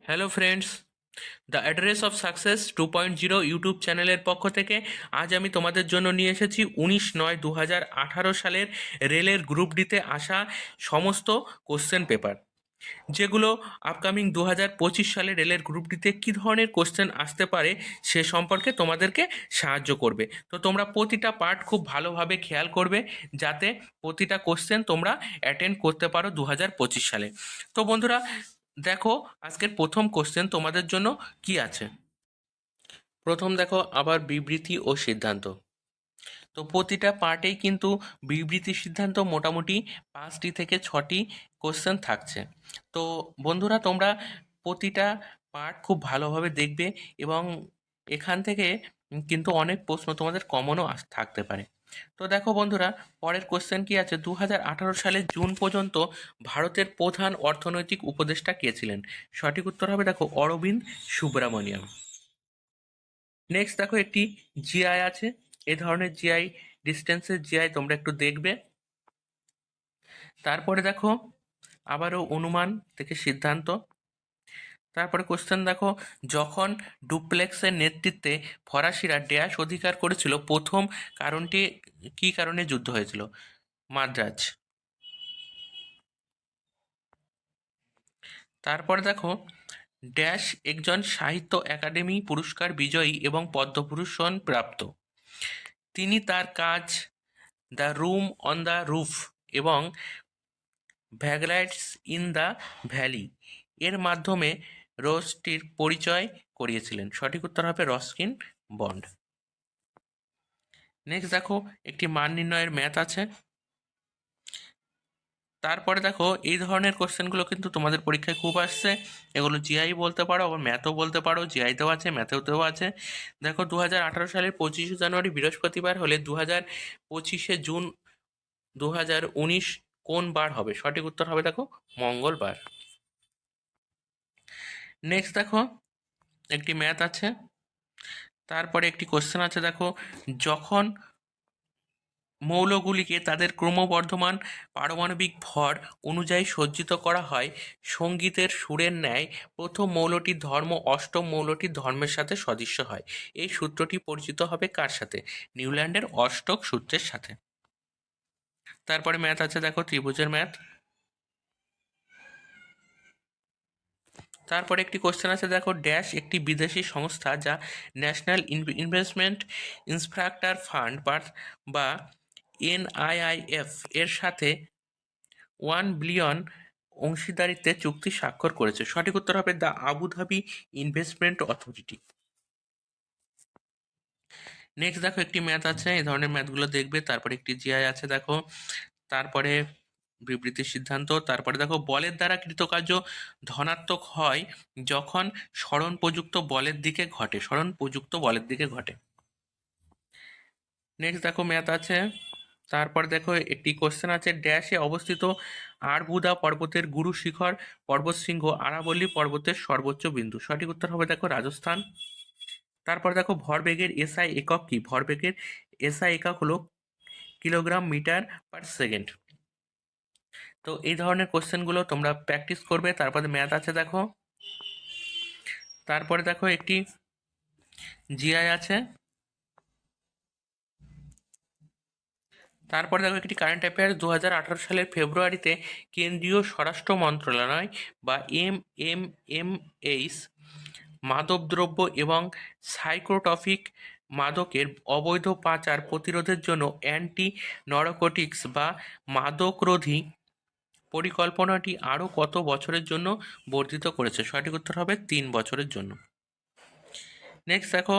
Hello friends, the address of success 2.0 YouTube চ্যানেলের পক্ষ থেকে আজ আমি তোমাদের জন্য নিয়ে এসেছি 19/9/2018 সালের রেলের গ্রুপ ডিতে আসা সমস্ত কোশ্চেন পেপার, যেগুলো আপকামিং 2025 সালে রেলের গ্রুপ ডিতে কী ধরনের কোশ্চেন আসতে পারে সে সম্পর্কে তোমাদেরকে সাহায্য করবে। তো তোমরা প্রতিটা পার্ট খুব ভালোভাবে খেয়াল করবে, যাতে প্রতিটা কোশ্চেন তোমরা অ্যাটেন্ড করতে পারো 2025 সালে। তো বন্ধুরা, দেখো আজকের প্রথম কোশ্চেন তোমাদের জন্য কি আছে। প্রথম দেখো, আবার বিবৃতি ও সিদ্ধান্ত। তো প্রতিটা পার্টেই কিন্তু বিবৃতি সিদ্ধান্ত মোটামুটি 5টি থেকে 6টি কোশ্চেন থাকছে। তো বন্ধুরা, তোমরা প্রতিটা পার্ট খুব ভালোভাবে দেখবে এবং এখান থেকে কিন্তু অনেক প্রশ্ন তোমাদের কমনও থাকতে পারে। তো দেখো বন্ধুরা, পরের কোশ্চেন কি আছে, 2018 সালের জুন পর্যন্ত ভারতের প্রধান অর্থনৈতিক উপদেষ্টা কে ছিলেন? সঠিক উত্তর হবে দেখো অরবিন্দ সুব্রামণিয়াম। নেক্সট দেখো, একটি জিআই আছে। এ ধরনের জিআই, ডিস্টেন্সের জিআই তোমরা একটু দেখবে। তারপরে দেখো আবারও অনুমান থেকে সিদ্ধান্ত। তারপরে কোশ্চেন দেখো, যখন ডুপ্লেক্সের নেতৃত্বে ফরাসিরা ড্যাশ অধিকার করেছিল, প্রথম কারণটি কি কারণে যুদ্ধ হয়েছিল? মাদ্রাজ। তারপরে দেখো, ড্যাশ একজন সাহিত্য একাডেমি পুরস্কার বিজয়ী এবং পদ্মভূষণ প্রাপ্ত। তিনি তার কাজ the room on the roof এবং ভ্যাগলাইটস ইন দ্য ভ্যালি এর মাধ্যমে রোজটির পরিচয় করিয়েছিলেন। সঠিক উত্তর হবে রস্কিন বন্ড। নেক্সট দেখো, একটি মান নির্ণয়ের ম্যাথ আছে। তারপরে দেখো, এই ধরনের কোশ্চেনগুলো কিন্তু তোমাদের পরীক্ষায় খুব আসছে। এগুলো জিআই বলতে পারো, আবার ম্যাথও বলতে পারো। জিআইতেও আছে, ম্যাথেতেও আছে। দেখো, 2018 সালের 25শে জানুয়ারি বৃহস্পতিবার হলে 2025শে জুন 2019 কোন বার হবে? সঠিক উত্তর হবে দেখো মঙ্গলবার। নেক্সট দেখো, একটি ম্যাথ আছে। তারপরে একটি কোশ্চেন আছে, দেখো, যখন মৌলগুলিকে তাদের ক্রমবর্ধমান পারমাণবিক ভর অনুযায়ী সজ্জিত করা হয় সঙ্গীতের সুরের ন্যায়, প্রথম মৌলটির ধর্ম অষ্টম মৌলটির ধর্মের সাথে সদৃশ্য হয়। এই সূত্রটি পরিচিত হবে কার সাথে? নিউল্যান্ডের অষ্টক সূত্রের সাথে। তারপরে ম্যাথ আছে, দেখো, ত্রিভুজের ম্যাথ। তারপরে একটি কোশ্চেন আছে, দেখো, ড্যাশ একটি বিদেশি সংস্থা যা ন্যাশনাল ইনভেস্টমেন্ট ইনফ্রাস্ট্রাকচার ফান্ড বা এনআইআইএফ এর সাথে 1 বিলিয়ন অংশীদারিত্বের চুক্তি স্বাক্ষর করেছে। সঠিক উত্তর হবে the Abu Dhabi investment authority. Next দেখো, একটি ম্যাথ আছে। এই ধরনের ম্যাথগুলো দেখবে। তারপরে একটি জিআই আছে, দেখো। তারপরে বিবৃতির সিদ্ধান্ত। তারপরে দেখো, বলের দ্বারা কৃতকার্য ধনাত্মক হয় যখন সরণ প্রযুক্ত বলের দিকে ঘটে। সরণ প্রযুক্ত বলের দিকে ঘটে। নেক্সট দেখো, ম্যাথ আছে। তারপর দেখো, একটি কোশ্চেন আছে, ড্যাশে অবস্থিত আরবুদা পর্বতের গুরু শিখর পর্বতশৃঙ্গ আরাবল্লী পর্বতের সর্বোচ্চ বিন্দু। সঠিক উত্তর হবে দেখো রাজস্থান। তারপর দেখো, ভরবেগের এসআই একক কি? ভরবেগের এসআই একক হলো কিলোগ্রাম মিটার পার সেকেন্ড। তো এই ধরনের কোশ্চেনগুলো তোমরা প্র্যাকটিস করবে। তারপরে ম্যাথ আছে, দেখো। তারপরে দেখো, একটি জিআই আছে। তারপরে দেখো, একটি কারেন্ট অ্যাফেয়ার্স। 2018 সালের ফেব্রুয়ারিতে কেন্দ্রীয় স্বরাষ্ট্র মন্ত্রণালয় বা এমএমএমএইচ মাদকদ্রব্য এবং সাইকোট্রপিক মাদকের অবৈধ পাচার প্রতিরোধের জন্য অ্যান্টি নরকোটিক্স বা মাদকরোধী পরিকল্পনাটি আরও কত বছরের জন্য বর্ধিত করেছে? সঠিক উত্তর হবে 3 বছরের জন্য। নেক্সট দেখো,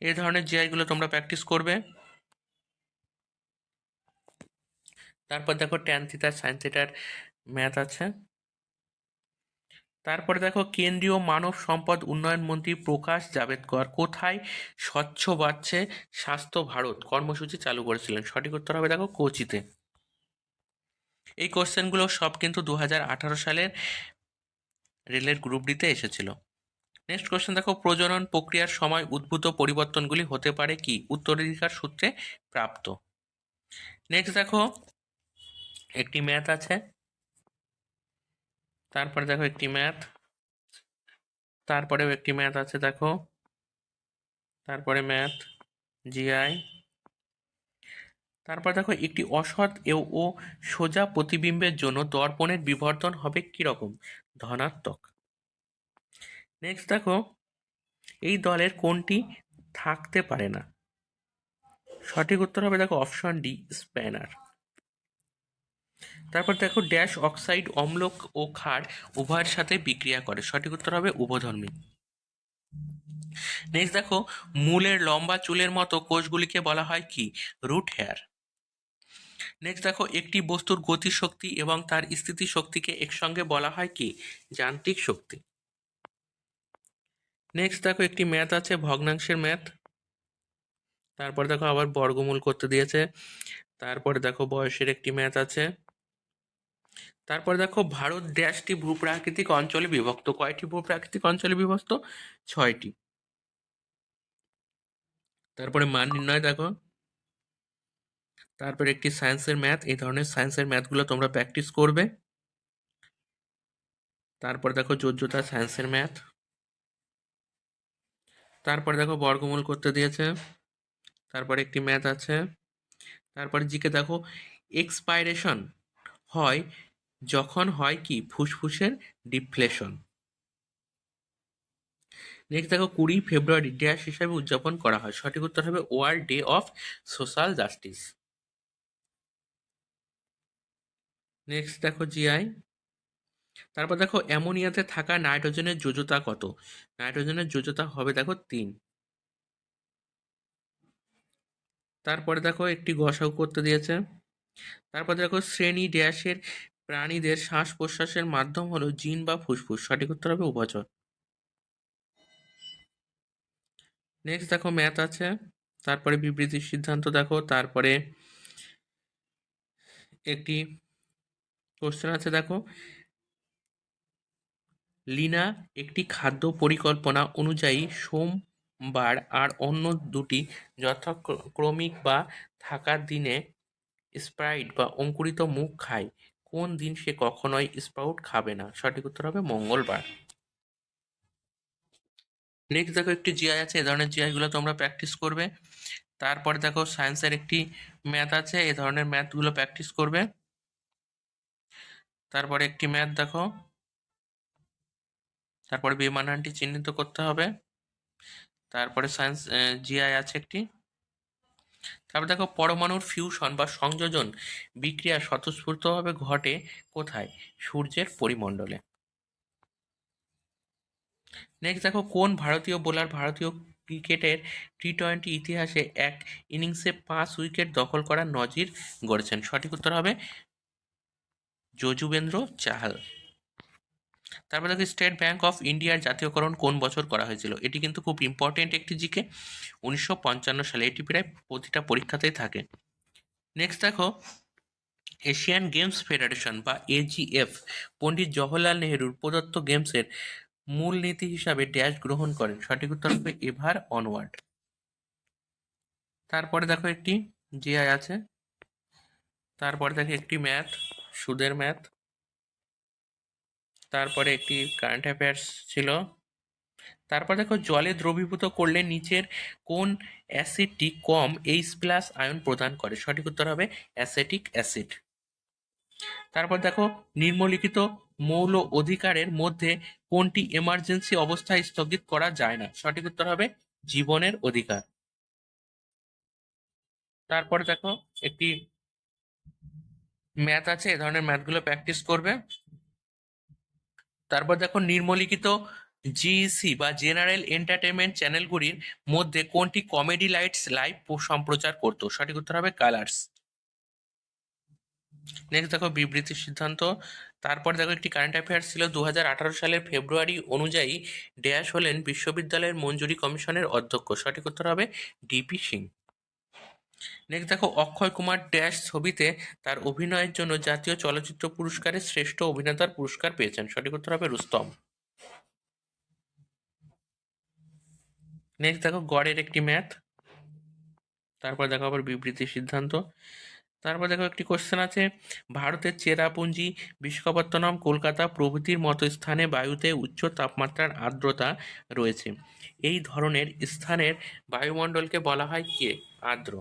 এই ধরনের জিআইগুলো তোমরা প্র্যাকটিস করবে। তারপর দেখো, ট্যান থিটা সাইন থিটার ম্যাথ আছে। তারপরে দেখো, কেন্দ্রীয় মানব সম্পদ উন্নয়ন মন্ত্রী প্রকাশ জাভেদকর কোথায় স্বচ্ছ বাচ্চে স্বাস্থ্য ভারত কর্মসূচি চালু করেছিলেন? সঠিক উত্তর হবে দেখো কোচিতে। এই কোশ্চেনগুলো সব কিন্তু 2018 সালের রেলের গ্রুপ ডিতে এসেছিল। নেক্সট কোশ্চেন দেখো, প্রজনন প্রক্রিয়ার সময় উদ্ভূত পরিবর্তনগুলি হতে পারে কি? উত্তরাধিকার সূত্রে প্রাপ্ত। নেক্সট দেখো, একটি ম্যাথ আছে। তারপরে দেখো, একটি ম্যাথ। তারপরেও একটি ম্যাথ আছে দেখো, তারপরে ম্যাথ, জিআই। তারপর দেখো একটি অসৎ ও সোজা প্রতিবিম্বের জন্য দর্পণের বিবর্তন হবে কিরকম? ধনাত্মক। নেক্সট দেখো, এই দলের কোনটি থাকতে পারে না? সঠিক উত্তর হবে দেখো অপশন ডি, স্প্যানার। তারপর দেখো ড্যাশ অক্সাইড অম্ল ও ক্ষার উভয়ের সাথে বিক্রিয়া করে, সঠিক উত্তর হবে উভধর্মী। নেক্সট দেখো, মূলের লম্বা চুলের মতো কোষগুলিকে বলা হয় কি? Root hair. নেক্সট দেখো, একটি বস্তুর গতি শক্তি এবং তার স্থিতি শক্তিকে একসঙ্গে বলা হয় কি? যান্ত্রিক শক্তি। নেক্সট দেখো একটি ম্যাথ আছে, ভগ্নাংশের ম্যাথ। তারপর দেখো আবার বর্গমূল করতে দিয়েছে। তারপরে দেখো বয়সের একটি ম্যাথ আছে। তারপর দেখো ভারত ড্যাশটি ভূপ্রাকৃতিক অঞ্চলে বিভক্ত, কয়টি ভূপ্রাকৃতিক অঞ্চলে বিভক্ত? 6টি। তারপরে মান নির্ণয় দেখো। তারপর একটি সায়েন্সের ম্যাথ, এই ধরনের সায়েন্সের ম্যাথগুলো তোমরা প্র্যাকটিস করবে। তারপর দেখো যোজ্যতা সায়েন্সের ম্যাথ। তারপর দেখো বর্গমূল করতে দিয়েছে। তারপর একটি ম্যাথ আছে। তারপরে জিকে দেখো, এক্সপাইরেশন হয় যখন হয় কি? ফুসফুসের ডিফ্লেশন। নেক্সট দেখো 20 ফেব্রুয়ারি ড্যাশ হিসাবে উদযাপন করা হয়, সঠিক উত্তর হবে world day of social justice. Next দেখো জিআই। তারপর দেখো অ্যামোনিয়াতে থাকা নাইট্রোজেনের যোজ্যতা কত? নাইট্রোজেনের যোজ্যতা হবে দেখো 3। তারপরে দেখো একটি গসাগু করতে দিয়েছে। তারপর দেখো শ্রেণী ড্যাশের প্রাণীদের শ্বাস প্রশ্বাসের মাধ্যম হলো জিন বা ফুসফুস, সঠিক উত্তর হবে উভচর। নেক্সট দেখো ম্যাথ আছে। তারপরে বিবৃতির সিদ্ধান্ত দেখো। তারপরে একটি কোশ্চেন আছে দেখো, লিনা একটি খাদ্য পরিকল্পনা অনুযায়ী সোমবার আর অন্য দুটি যথাক্রমিক বা থাকার দিনে স্প্রাইট বা অঙ্কুরিত মুগ খায়, কোন দিন সে কখনোই স্প্রাউট খাবে না? সঠিক উত্তর হবে মঙ্গলবার। নেক্সট দেখো একটি জিআই আছে, এ ধরনের জিআই গুলো তোমরা প্র্যাকটিস করবে। তারপরে দেখো সায়েন্সের একটি ম্যাথ আছে, এ ধরনের ম্যাথগুলো প্র্যাকটিস করবে। তারপরে একটি ম্যাথ দেখো। তারপরে বিমানটি চিহ্নিত করতে হবে। তারপরে সায়েন্স জিআই আছে একটি। তারপর দেখো পরমাণুর ফিউশন বা সংযোজন বিক্রিয়া স্বতঃস্ফূর্তভাবে ঘটে কোথায়? সূর্যের পরিমণ্ডলে। নেক্সট দেখো, কোন ভারতীয় বোলার ভারতীয় ক্রিকেটের টি-20 ইতিহাসে এক ইনিংসে 5 উইকেট দখল করার নজির গড়েছেন? সঠিক উত্তর হবে যজুবেন্দ্র চাহাল। তারপর দেখো স্টেট ব্যাংক অফ ইন্ডিয়ার জাতীয়করণ কোন বছর করা হয়েছিল? এটি কিন্তু খুব ইম্পর্টেন্ট একটি জিকে, 1955 সালে। এটি প্রায় প্রতিটা পরীক্ষাতেই থাকে। নেক্সট দেখো, এশিয়ান গেমস ফেডারেশন বা এজিএফ পণ্ডিত জওহরলাল নেহরুর প্রদত্ত গেমসের মূল নীতি হিসাবে ড্যাশ গ্রহণ করেন? সঠিক উত্তর হবে এভার অনওয়ার্ড। তারপরে দেখো একটি জিআই আছে। তারপরে দেখো একটি ম্যাথ, সুদের ম্যাথ। তারপরে একটি কারেন্ট অ্যাফেয়ার্স ছিল। তারপর দেখো জলে দ্রবীভূত করলে নিচের কোন অ্যাসিডটি কম H+ আয়ন প্রদান করে? সঠিক উত্তর হবে অ্যাসেটিক অ্যাসিড। তারপর দেখো নিম্নলিখিত মৌল অধিকারের মধ্যে কোনটি এমার্জেন্সি অবস্থায় স্থগিত করা যায় না? সঠিক উত্তর হবে জীবনের অধিকার। তারপরে দেখো একটি ম্যাথ আছে, এ ধরনের ম্যাথগুলো প্র্যাকটিস করবে। তারপর দেখো নিম্নলিখিত জিইসি বা জেনারেল এন্টারটেনমেন্ট চ্যানেলগুলির মধ্যে কোনটি কমেডি লাইটস লাইভ সম্প্রচার করতো? সঠিক উত্তর হবে কালার্স। নেক্সট দেখো বিবৃতির সিদ্ধান্ত। তারপর দেখো একটি কারেন্ট অ্যাফেয়ার্স ছিল, 2018 সালের ফেব্রুয়ারি অনুযায়ী ড্যাশ হলেন বিশ্ববিদ্যালয়ের মঞ্জুরি কমিশনের অধ্যক্ষ? সঠিক উত্তর হবে ডিপি সিং। নেক্সট দেখো অক্ষয় কুমার ড্যাশ ছবিতে তার অভিনয়ের জন্য জাতীয় চলচ্চিত্র পুরস্কারের শ্রেষ্ঠ অভিনেতার পুরস্কার পেয়েছেন? সঠিক উত্তর হবে রুস্তম। নেক্সট দেখো গড়ের একটি ম্যাথ। তারপর দেখো আবার বিবৃতির সিদ্ধান্ত। তারপর দেখো একটি কোশ্চেন আছে, ভারতের চেরাপুঞ্জি, বিশাখাপত্তনম, কলকাতা প্রভৃতির মতো স্থানে বায়ুতে উচ্চ তাপমাত্রার আর্দ্রতা রয়েছে। এই ধরনের স্থানের বায়ুমণ্ডলকে বলা হয় কি? আর্দ্র।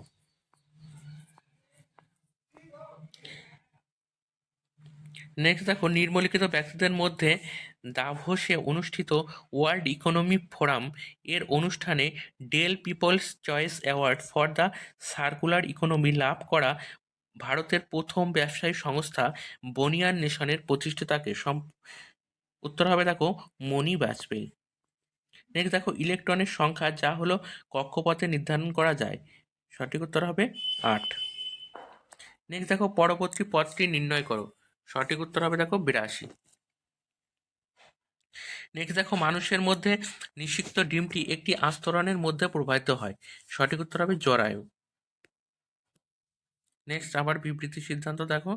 নেক্সট দেখো, নিম্নলিখিত ব্যক্তিদের মধ্যে দাভোসে অনুষ্ঠিত ওয়ার্ল্ড ইকোনমিক ফোরাম এর অনুষ্ঠানে Dell people's choice award for the circular economy লাভ করা ভারতের প্রথম ব্যবসায়ী সংস্থা বনিয়ান নেশনের প্রতিষ্ঠাতাকে উত্তর হবে দেখো মনি বাজপেয়ী। নেক্সট দেখো, ইলেকট্রনের সংখ্যা যা হলো কক্ষপথে নির্ধারণ করা যায়, সঠিক উত্তর হবে 8। নেক্সট দেখো, পরবর্তী পদটি নির্ণয় করো, সঠিক উত্তর হবে দেখো 82। নেক্সট দেখো, মানুষের মধ্যে নিষিক্ত ডিমটি একটি আস্তরণের মধ্যে প্রবাহিত হয়, সঠিক উত্তর হবে জরায়ু। নেক্সট আবার বিবৃতি সিদ্ধান্ত দেখো।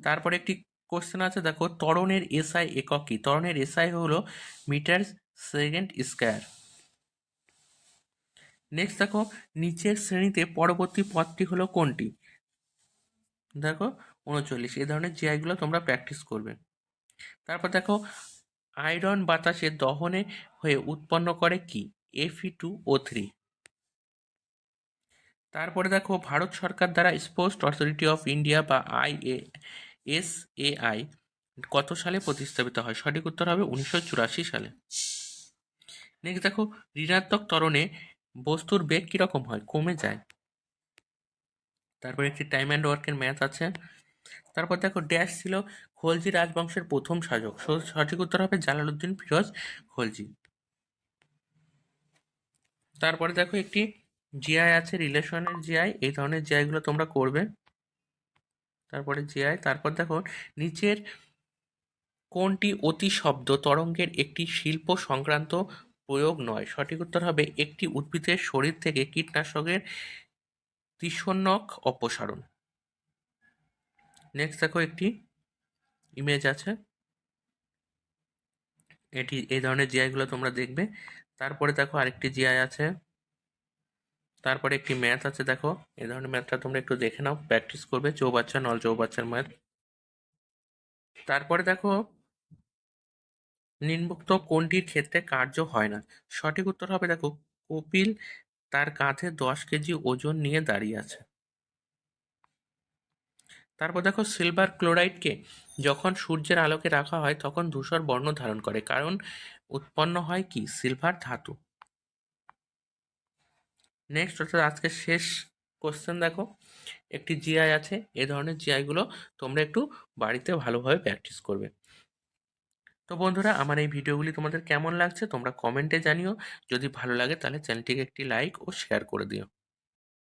তারপরে একটি কোশ্চেন আছে দেখো, ত্বরণের এসআই একক কি? ত্বরণের এসআই হলো মিটার সেকেন্ড স্কয়ার। নেক্সট দেখো, নিচের শ্রেণীতে পরবর্তী পদটি হলো কোনটি? দেখো 39। এই ধরনের জিআইগুলো তোমরা প্র্যাকটিস করবে। তারপর দেখো, আয়রন বাতাসে দহনে হয়ে উৎপন্ন করে কি? Fe2O3। তারপরে দেখো, ভারত সরকার দ্বারা স্পোর্টস অথরিটি অফ ইন্ডিয়া বা IASAI কত সালে প্রতিস্থাপিত হয়? সঠিক উত্তর হবে 1984 সালে। নেক্সট দেখো, ঋণাত্মক ত্বরণে বস্তুর বেগ কিরকম হয়? কমে যায়। তারপর একটি টাইম অ্যান্ড ওয়ার্কের ম্যাথ আছে। তারপর দেখো, ড্যাশ ছিল খলজি রাজবংশের প্রথম শাসক, সঠিক উত্তর হবে জালালউদ্দিন ফিরোজ খলজি। তারপরে দেখো, একটি জিআই আছে, রিলেশনের জিআই। এই ধরনের জিআইগুলো তোমরা করবে। তারপরে জিআই। তারপর দেখো, নিচের কোনটি অতি শব্দ তরঙ্গের একটি শিল্প সংক্রান্ত প্রয়োগ নয়? সঠিক উত্তর হবে একটি উদ্ভিদের শরীর থেকে কীটনাশকের ত্রিশন্যক অপসারণ। নেক্সট দেখো, একটি ইমেজ আছে, এটি এই ধরনের জিআইগুলো তোমরা দেখবে। তারপরে দেখো আরেকটি জিআই আছে। তারপরে একটি ম্যাথ আছে, দেখো এই ধরনের ম্যাথটা তোমরা একটু দেখে নাও, প্র্যাকটিস করবে, চৌবাচ্চা নল চৌবাচ্চার ম্যাথ। তারপরে দেখো, নিম্নোক্ত কোনটির ক্ষেত্রে কার্য হয় না? সঠিক উত্তর হবে দেখো কপিল তার কাঁধে 10 কেজি ওজন নিয়ে দাঁড়িয়ে আছে। তারপর দেখো, সিলভার ক্লোরাইডকে যখন সূর্যের আলোকে রাখা হয় তখন ধূসর বর্ণ ধারণ করে, কারণ উৎপন্ন হয় কি? সিলভার ধাতু। নেক্সট অর্থাৎ আজকে শেষ কোশ্চেন দেখো, একটি জিআই আছে। এই ধরনের জিআইগুলো তোমরা একটু বাড়িতে ভালোভাবে প্র্যাকটিস করবে। তো বন্ধুরা, আমার এই ভিডিওগুলি তোমাদের কেমন লাগছে তোমরা কমেন্টে জানিও। যদি ভালো লাগে তাহলে চ্যানেলটিকে একটি লাইক ও শেয়ার করে দিও।